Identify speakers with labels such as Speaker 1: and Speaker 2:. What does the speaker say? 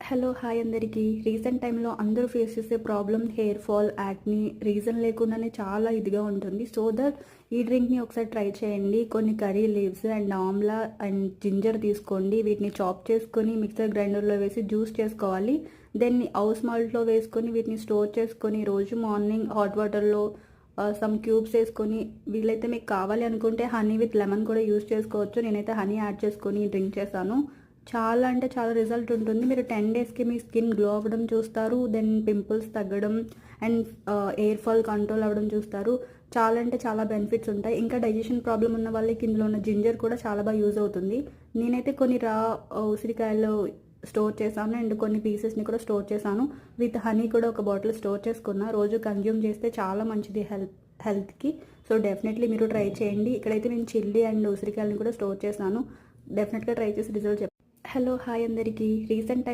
Speaker 1: Hello hi అందరికీ. Recent టైంలో అందరూ ఫేస్ చేసే problem hair fall, acne reason లేకుండానే చాలా ఇదిగా ఉంటుంది. సో దట్ ఈ డ్రింక్ని ఒకసారి ట్రై చేయండి. కొన్ని curry leaves and Amla and ginger తీసుకోండి. వీటిని చాప్ చేసుకొని మిక్సర్ గ్రైండర్లో వేసి జ్యూస్ చేసుకోవాలి. దెన్ హౌస్ మాల్ట్లో వేసుకొని వీటిని స్టోర్ చేసుకొని రోజు మార్నింగ్ హాట్ వాటర్లో సమ్ క్యూబ్స్ వేసుకొని, వీలైతే మీకు కావాలి అనుకుంటే హనీ విత్ లెమన్ కూడా యూస్ చేసుకోవచ్చు. నేనైతే హనీ యాడ్ చేసుకొని డ్రింక్ చేశాను. చాలా అంటే చాలా రిజల్ట్ ఉంటుంది. మీరు 10 డేస్కి మీ స్కిన్ గ్లో అవ్వడం చూస్తారు. దెన్ పింపుల్స్ తగ్గడం అండ్ ఎయిర్ ఫాల్ కంట్రోల్ అవ్వడం చూస్తారు. చాలా అంటే చాలా బెనిఫిట్స్ ఉంటాయి. ఇంకా డైజెషన్ ప్రాబ్లం ఉన్న వాళ్ళకి ఇందులో ఉన్న జింజర్ కూడా చాలా బాగా యూజ్ అవుతుంది. నేనైతే కొన్ని ఉసిరికాయలు స్టోర్ చేశాను అండ్ కొన్ని పీసెస్ని కూడా స్టోర్ చేశాను. విత్ హనీ కూడా ఒక బాటిల్ స్టోర్ చేసుకున్నా. రోజు కన్జ్యూమ్ చేస్తే చాలా మంచిది హెల్త్కి. సో డెఫినెట్లీ మీరు ట్రై చేయండి. ఇక్కడైతే నేను చిల్లీ అండ్ ఉసిరికాయలని కూడా స్టోర్ చేశాను. డెఫినెట్గా ట్రై చేసి రిజల్ట్ హలో హాయ్ అందరికీ. రీసెంట్